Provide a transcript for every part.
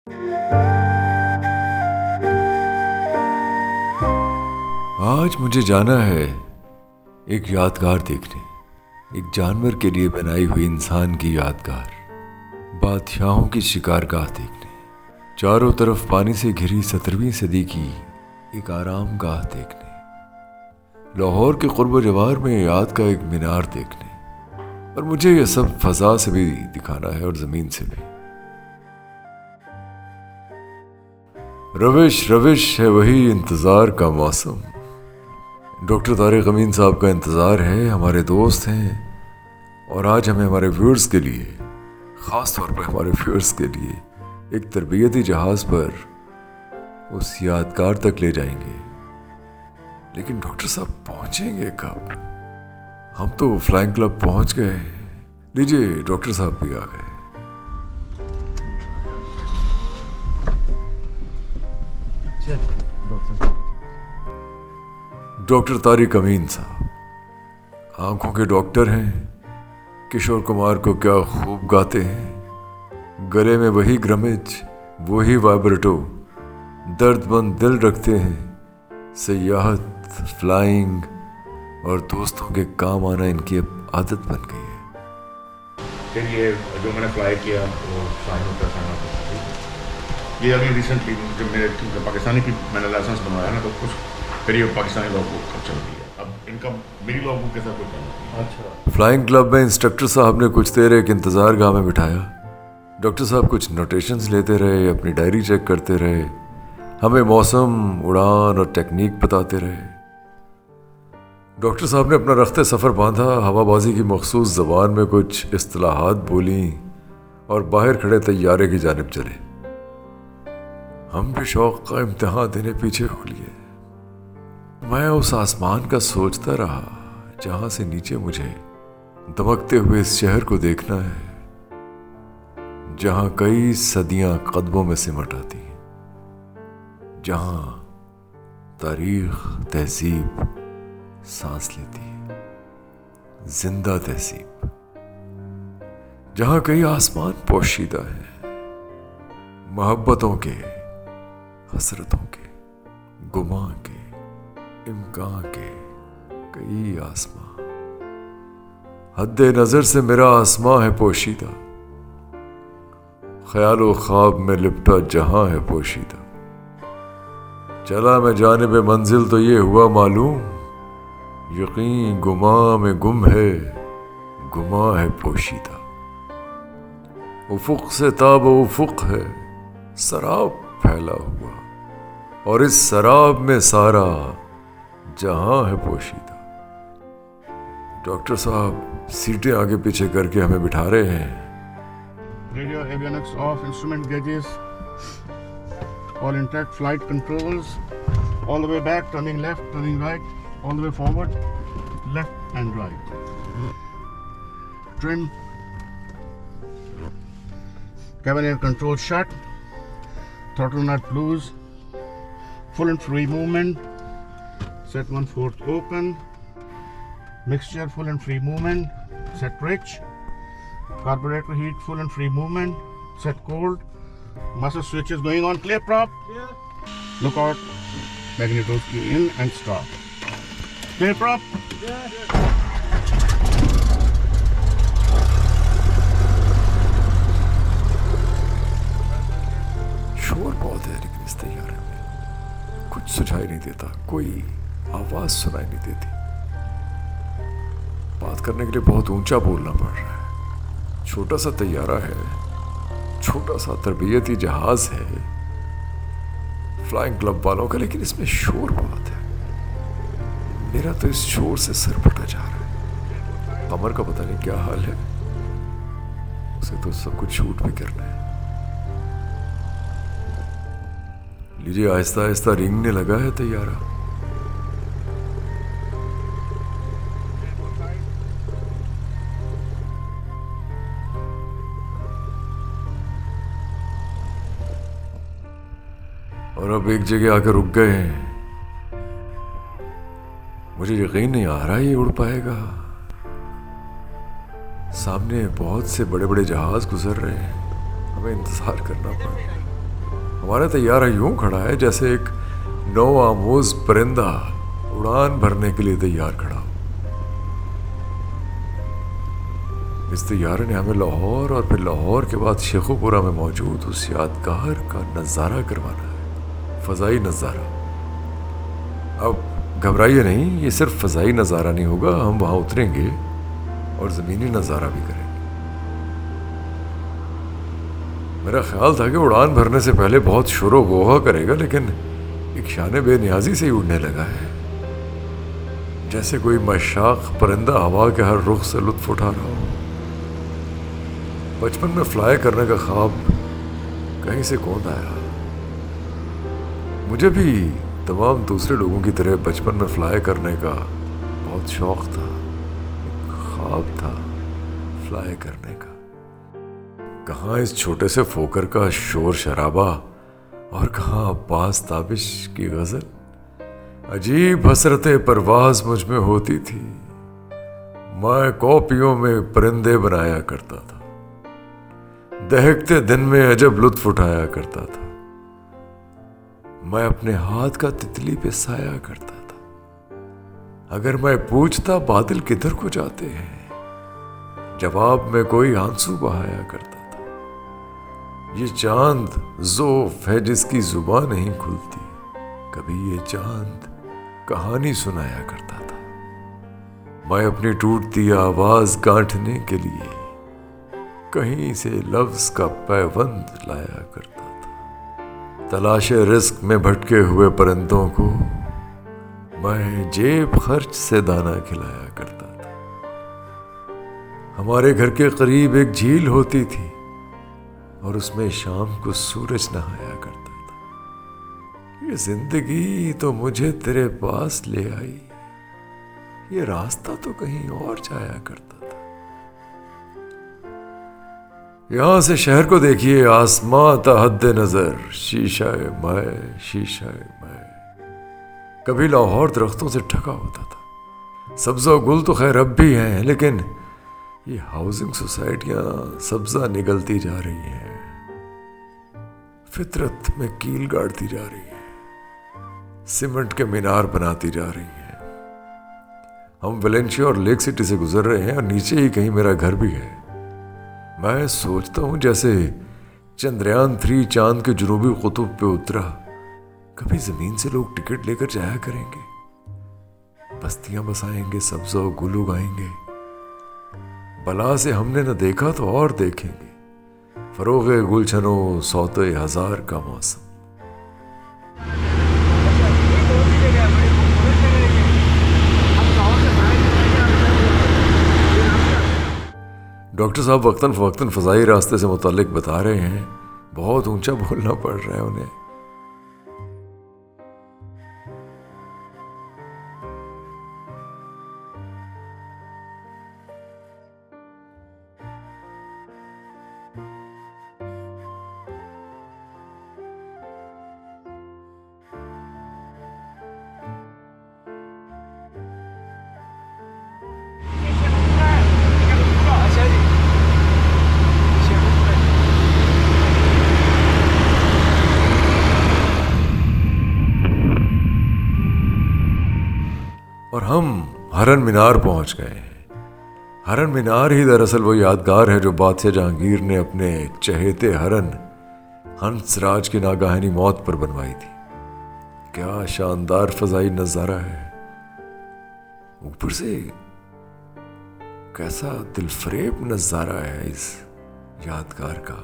आज मुझे जाना है एक यादगार देखने, एक जानवर के लिए बनाई हुई इंसान की यादगार, बादशाहों की शिकारगाह देखने, चारों तरफ पानी से घिरी 17वीं सदी की एक आराम गाह देखने, लाहौर के कुर्ब जवार में याद का एक मीनार देखने। और मुझे यह सब फजा से भी दिखाना है और ज़मीन से भी। रविश रविश है वही इंतज़ार का मौसम। डॉक्टर तारिक अमीन साहब का इंतज़ार है, हमारे दोस्त हैं और आज हमें हमारे व्यूअर्स के लिए, ख़ास तौर पर हमारे व्यूअर्स के लिए एक तरबियती जहाज़ पर उस यादगार तक ले जाएंगे। लेकिन डॉक्टर साहब पहुंचेंगे कब? हम तो फ्लाइंग क्लब पहुंच गए। लीजिए, डॉक्टर साहब भी आ गए। डॉक्टर तारिक अमीन साहब आंखों के डॉक्टर हैं। किशोर कुमार को क्या खूब गाते हैं। गले में वही ग्रमिज, वही वाइब्रेटो, दर्दमंद दिल रखते हैं। सयाहत, फ्लाइंग और दोस्तों के काम आना इनकी अब आदत बन गई है। फिर ये जो मैंने फ्लाई किया वो फ्लाइंग होता ये अभी रिसेंटली जब मेरे पाकिस्तानी की मैंने लाइसेंस बनवाया ना, तो कुछ फिर ये पाकिस्तानी लॉ बुक कब चल रही है। अब इनका मेरी लॉ बुक के साथ कोई नहीं। अच्छा। फ्लाइंग क्लब में इंस्ट्रक्टर साहब ने कुछ देर एक इंतज़ार गाह में बिठाया। डॉक्टर साहब कुछ नोटेशंस लेते रहे, अपनी डायरी चेक करते रहे, हमें मौसम, उड़ान और टेक्निक बताते रहे। डॉक्टर साहब ने अपना रख्ते सफ़र बांधा, हवाबाजी की मखसूस ज़बान में कुछ इस्तिलाहात बोली और बाहर खड़े तैयारे की जानिब चले। हम भी शौक़ का इम्तिहान देने पीछे हो लिए। मैं उस आसमान का सोचता रहा जहां से नीचे मुझे दमकते हुए इस शहर को देखना है, जहां कई सदियां कदमों में सिमट आती हैं, जहां तारीख, तहजीब सांस लेती है, जिंदा तहजीब, जहां कई आसमान पोशीदा है, मोहब्बतों के, हसरतों के, गुमा के, इम्कान के कई आसमां। हद्दे नजर से मेरा आसमां है पोशीदा, ख्याल ख्वाब में लिपटा जहां है पोशीदा। चला मैं जानिब मंजिल तो ये हुआ मालूम, यकीन गुमा में गुम है, गुमा है पोशीदा। उफुक से ताब उफुक है, सराब फैला हुआ और इस सराब में सारा जहां है पोशीदा। डॉक्टर साहब सीटें आगे पीछे करके हमें बिठा रहे हैं। Radio avionics off, instrument gauges all intact, flight controls all the way back, turning left, turning right, all the way forward, left and right. Trim, cabin air control shut, throttle nut loose, full and free movement, set 1/4 open, mixture full and free movement, set rich, carburetor heat full and free movement, set cold, master switches going on, clear prop, look out, magnetos key in and stop. Clear prop? शोर बहुत है लेकिन इस तैयारे में कुछ सुझाई नहीं देता, कोई आवाज सुनाई नहीं देती। बात करने के लिए बहुत ऊंचा बोलना पड़ रहा है। छोटा सा तैयारा है, छोटा सा तरबियती जहाज है फ्लाइंग क्लब वालों का, लेकिन इसमें शोर बहुत है। मेरा तो इस शोर से सर फटा जा रहा है। कमर का पता नहीं क्या हाल है, उसे तो सब कुछ शूट भी करना है। लीजिए, आहिस्ता आहिस्ता रेंगने लगा है तैयारा। और अब एक जगह आकर रुक गए हैं। मुझे यकीन नहीं आ रहा ये उड़ पाएगा। सामने बहुत से बड़े बड़े जहाज गुजर रहे हैं, हमें इंतजार करना पड़ रहा है। हमारा तैयारा यूं खड़ा है जैसे एक नौ आमोज परिंदा उड़ान भरने के लिए तैयार खड़ा हो। इस तैयारे ने हमें लाहौर और फिर लाहौर के बाद शेखुपुरा में मौजूद उस यादगार का नज़ारा करवाना है, फ़ज़ाई नज़ारा। अब घबराइए नहीं, ये सिर्फ फ़ज़ाई नज़ारा नहीं होगा, हम वहाँ उतरेंगे और ज़मीनी नज़ारा भी करेंगे। मेरा ख्याल था कि उड़ान भरने से पहले बहुत शुरू गोहा करेगा, लेकिन एक शान बेनियाजी से ही उड़ने लगा है, जैसे कोई मशाक परिंदा हवा के हर रुख से लुत्फ उठा रहा हो। बचपन में फ्लाई करने का ख्वाब कहीं से कौन आया। मुझे भी तमाम दूसरे लोगों की तरह बचपन में फ्लाई करने का बहुत शौक था, ख्वाब था फ्लाई करने का। कहाँ इस छोटे से फोकर का शोर शराबा और कहाँ अब्बास ताबिश की गजल। अजीब हसरत परवाज मुझ में होती थी, मैं कॉपियों में परिंदे बनाया करता था, दहकते दिन में अजब लुत्फ उठाया करता था। मैं अपने हाथ का तितली पे साया करता था। अगर मैं पूछता बादल किधर को जाते हैं, जवाब में कोई आंसू बहाया करता था। ये चांद ज़ोफ़ है जिसकी जुबान नहीं खुलती, कभी ये चांद कहानी सुनाया करता था। मैं अपनी टूटती आवाज गांठने के लिए कहीं से लफ्ज का पैबंद लाया करता था। तलाशे रिस्क में भटके हुए परिंदों को मैं जेब खर्च से दाना खिलाया करता था। हमारे घर के करीब एक झील होती थी और उसमें शाम को सूरज नहाया करता था। ये जिंदगी तो मुझे तेरे पास ले आई, ये रास्ता तो कहीं और जाया करता था। यहां से शहर को देखिए, आसमां तहद नजर, शीशा मैं। कभी लाहौर दरख्तों से ढका होता था। सब्ज़ा गुल तो खैर अब भी हैं, लेकिन ये हाउसिंग सोसाइटियां सब्ज़ा निगलती जा रही हैं, फितरत में कील गाड़ती जा रही है, सीमेंट के मीनार बनाती जा रही है। हम वेलेंशिया और लेक सिटी से गुजर रहे हैं और नीचे ही कहीं मेरा घर भी है। मैं सोचता हूं जैसे चंद्रयान 3 चांद के जुनूबी कुतुब पे उतरा, कभी जमीन से लोग टिकट लेकर जाया करेंगे, बस्तियां बसाएंगे, सब्ज़ा और गुल उगाएंगे। बला से हमने न देखा तो और देखेंगे, फरोगे गुलशनो सौते हजार का मौसम। डॉक्टर साहब वक्तन फ़वक्तन फ़ज़ाई रास्ते से मुताल्लिक बता रहे हैं, बहुत ऊंचा बोलना पड़ रहा है उन्हें। और हम हरन मीनार पहुंच गए हैं। हरन मीनार ही दरअसल वो यादगार है जो बादशाह जहांगीर ने अपने चहेते हरन हंसराज की नागाहनी मौत पर बनवाई थी। क्या शानदार फ़ज़ाई नज़ारा है, ऊपर से कैसा दिलफरेब नज़ारा है इस यादगार का,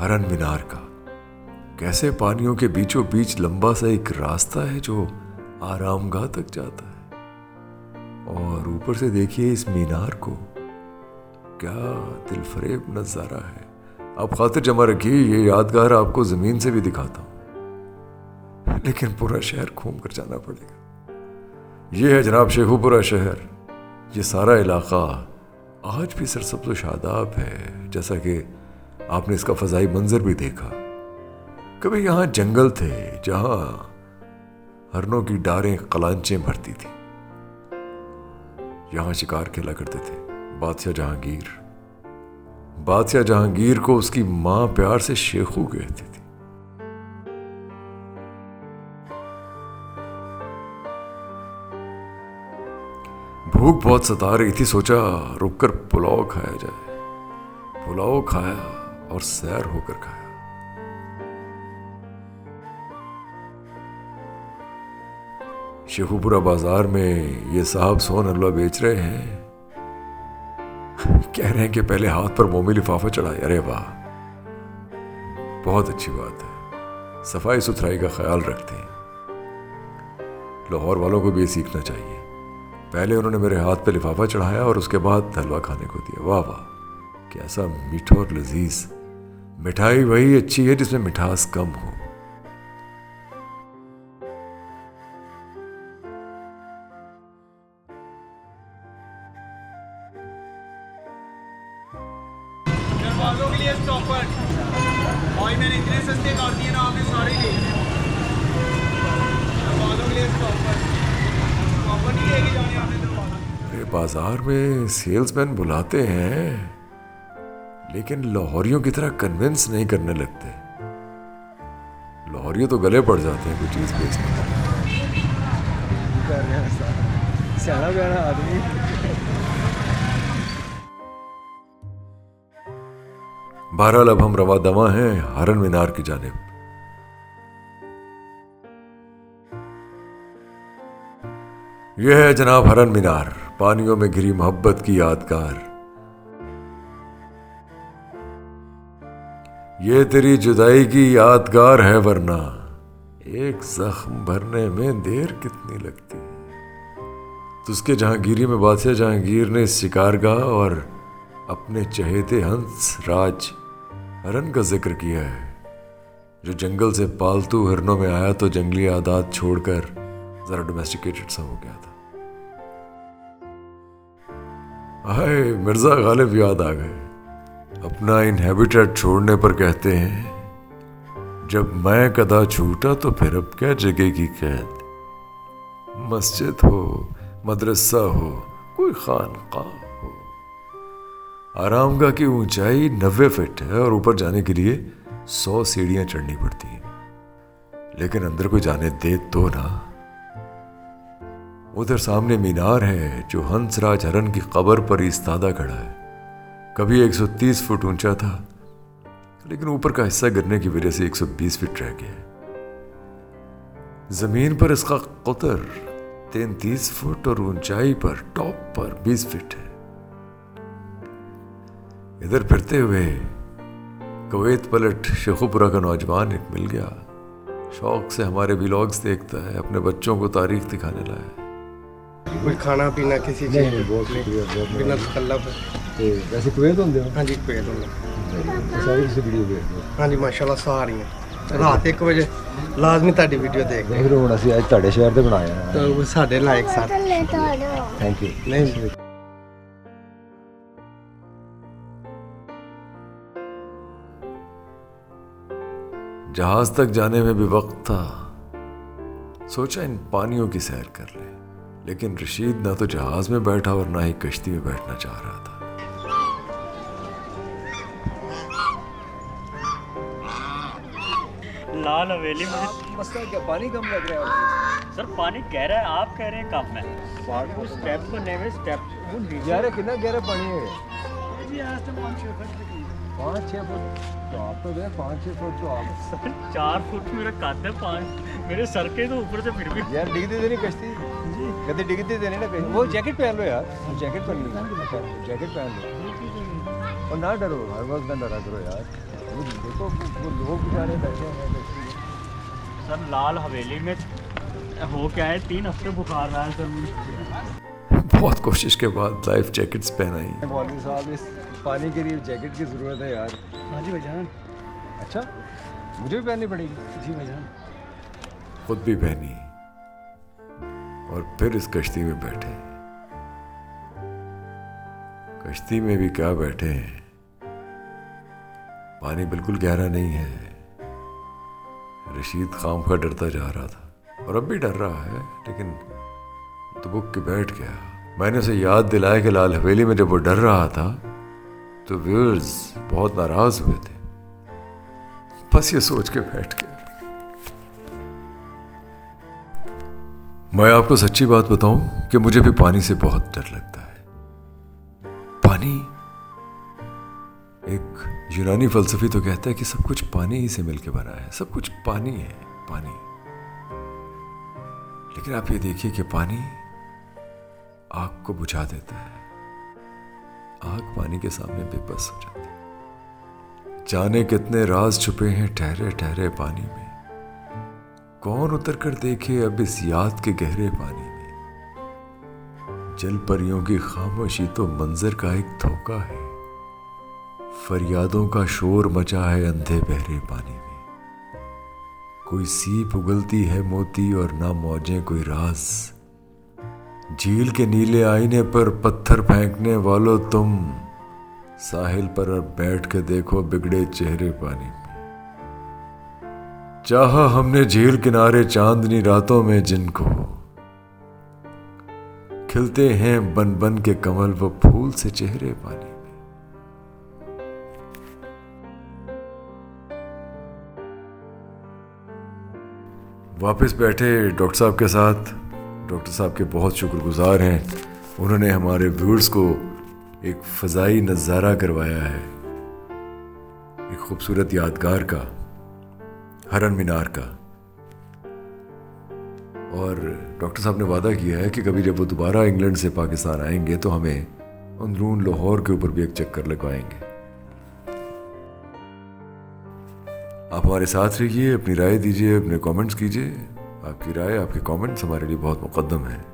हरन मीनार का। कैसे पानियों के बीचों बीच लंबा सा एक रास्ता है जो आरामगाह तक जाता है, और ऊपर से देखिए इस मीनार को, क्या दिलफरेब नज़ारा है। आप खातिर जमा रखिए, ये यादगार आपको ज़मीन से भी दिखाता हूँ, लेकिन पूरा शहर घूम कर जाना पड़ेगा। ये है जनाब शेखुपुरा शहर। ये सारा इलाका आज भी सरसब्ज़ व शादाब है, जैसा कि आपने इसका फ़ज़ाई मंजर भी देखा। कभी यहाँ जंगल थे जहाँ हरनों की डारें कलांचें भरती थी। यहाँ शिकार खेला करते थे बादशाह जहांगीर। बादशाह जहांगीर को उसकी माँ प्यार से शेखू कहती थी। भूख बहुत सता रही थी, सोचा रुककर पुलाव खाया जाए। पुलाव खाया और सैर होकर खाया। शेखुपुरा बाजार में ये साहब सोन हलवा बेच रहे हैं। कह रहे हैं कि पहले हाथ पर मोमी लिफाफा चढ़ाए। अरे वाह, बहुत अच्छी बात है। सफाई सुथराई का ख्याल रखते हैं। लाहौर वालों को भी ये सीखना चाहिए। पहले उन्होंने मेरे हाथ पे लिफाफा चढ़ाया और उसके बाद हलवा खाने को दिया। वाह वाह, कैसा मीठा और लजीज। मिठाई वही अच्छी है जिसमें मिठास कम हो। दरवाजों के लिए स्टॉपर भाई मैंने इतने सस्ते कर दिए ना, आपने सारे ले लिए। दरवाजों के लिए स्टॉपर नहीं लेके जाने आपने दरवाजा। अरे बाजार में सेल्समैन बुलाते हैं लेकिन लाहौरियों की तरह कन्विंस नहीं करने लगते। लाहौरियों तो गले पड़ जाते हैं कोई चीज बेचने में। सियाना प्यारा आदमी। बहरहाल अब हम रवा दवा हैं हरन मीनार की जानिब। यह है जनाब हरन मीनार, पानियों में घिरी मोहब्बत की यादगार। ये तेरी जुदाई की यादगार है, वरना एक जख्म भरने में देर कितनी लगती। तुझके जहांगीरी में बादशाह जहांगीर ने शिकारगाह और अपने चहेते हंस राज हरन का जिक्र किया है, जो जंगल से पालतू हिरनों में आया तो जंगली आदात छोड़कर जरा डोमेस्टिकेटेड सा हो गया था। हाय, मिर्जा गालिब याद आ गए। अपना इनहैबिटेट छोड़ने पर कहते हैं, जब मैं कदा छूटा तो फिर अब क्या जगह की कैद। मस्जिद हो, मदरसा हो, कोई खानकाह हो, आरामगाह की ऊंचाई 90 फीट है और ऊपर जाने के लिए 100 सीढ़ियां चढ़नी पड़ती हैं। लेकिन अंदर कोई जाने दे तो ना। उधर सामने मीनार है जो हंसराज हरन की कब्र पर इस्तादा खड़ा है। कभी 130 फुट ऊंचा था, लेकिन ऊपर का हिस्सा गिरने की वजह से 120 फीट रह गया। जमीन पर इसका कुतर 33 फुट और ऊंचाई पर टॉप पर 20 फीट है। इधर फिरते हुए कुवैत पलट शेखुपुरा का नौजवान एक मिल गया। शौक से हमारे व्लॉग्स देखता है, अपने बच्चों को तारीख दिखाने लाया। कोई खाना पीना किसी चीज़ बहुत बिना तकल्लफ। वैसे कुवैत होंगे हो? हाँ जी, कुवैत होंगे। सारी किसी वीडियो देखते हो? हाँ जी, माशाल्लाह सारियां। रात 1 वजे लाजमी ताड़ी वीडियो देख रहे हो। ਅਸੀਂ ਅੱਜ ਤੁਹਾਡੇ ਸ਼ਹਿਰ ਤੇ ਬਣਾਇਆ ਹੈ ਤਾਂ ਸਾਡੇ ਲਾਇਕ ਸਰ। Thank you. नहीं जहाज तक जाने में भी वक्त था। सोचा इन पानियों की सैर कर ले, लेकिन रशीद ना तो जहाज में बैठा और ना ही कश्ती में बैठना चाह रहा था। लाल हवेली में मसला क्या, पानी कम लग रहा है? सर पानी गहरा है, आप कह रहे हैं कम है। वो स्टेप बने हुए स्टेप वो नीचे यार कितना गहरा पानी है? जी यहाँ से 5-6 फुट 5-6 फुट तो आप तो गए 5-6 फुट तो आप। सर 4 फुट मेरा कद है, 5 मेरे सर के तो ऊपर से फिर भी। यार डिगती तो नहीं कश्ती जी, कभी डिगती तो नहीं ना कहीं। वो जैकेट पहन लो यार, जैकेट पहन लो, जैकेट पहन लो और ना डरो, हर वक्त ना डरा करो यार। वो देखो वो लोग बेचारे बैठे हैं कश्ती में। सर लाल हवेली में हो क्या है, 3 हफ्ते बुखार रहा है सर मुझे। बहुत कोशिश के बाद लाइफ जैकेट्स पहनाई। मौलवी साहब, इस पानी के लिए जैकेट की ज़रूरत है यार। हाँ जी भाईजान। अच्छा, मुझे भी पहननी पड़ेगी? जी भाईजान। खुद भी पहनी और फिर इस कश्ती में बैठे। कश्ती में भी क्या बैठे हैं, पानी बिल्कुल गहरा नहीं है। रशीद खामखा डरता जा रहा था और अब भी डर रहा है, लेकिन दुबक के बैठ गया। मैंने उसे याद दिलाया कि लाल हवेली में जब वो डर रहा था तो व्यूअर्स बहुत नाराज हुए थे। बस ये सोच के बैठ गया। मैं आपको सच्ची बात बताऊं कि मुझे भी पानी से बहुत डर लगता है। पानी, एक यूनानी फलसफी तो कहता है कि सब कुछ पानी ही से मिलकर बना है, सब कुछ पानी है, पानी। लेकिन आप ये देखिए कि पानी आग को बुझा देता है। आग पानी के सामने बेबस हो जाती है। जाने कितने राज छुपे हैं ठहरे ठहरे पानी में, कौन उतर कर देखे अब इस याद के गहरे पानी में। जल परियों की खामोशी तो मंजर का एक धोखा है, फरियादों का शोर मचा है अंधे बहरे पानी में। कोई सीप उगलती है मोती और ना मौजें कोई राज। झील के नीले आईने पर पत्थर फेंकने वालों तुम, साहिल पर अब बैठ के देखो बिगड़े चेहरे पानी में। चाहा हमने झील किनारे चांदनी रातों में जिनको, खिलते हैं बन बन के कमल वो फूल से चेहरे पानी में। वापस बैठे डॉक्टर साहब के साथ। डॉक्टर साहब के बहुत शुक्रगुजार हैं, उन्होंने हमारे व्यूअर्स को एक फ़ज़ाई नज़ारा करवाया है, एक खूबसूरत यादगार का, हरन मीनार का। और डॉक्टर साहब ने वादा किया है कि कभी जब वो दोबारा इंग्लैंड से पाकिस्तान आएंगे तो हमें अंदरून लाहौर के ऊपर भी एक चक्कर लगवाएंगे। आप हमारे साथ रहिए, अपनी राय दीजिए, अपने कमेंट्स कीजिए। आपकी राय, आपके कमेंट्स हमारे लिए बहुत मुकद्दम हैं।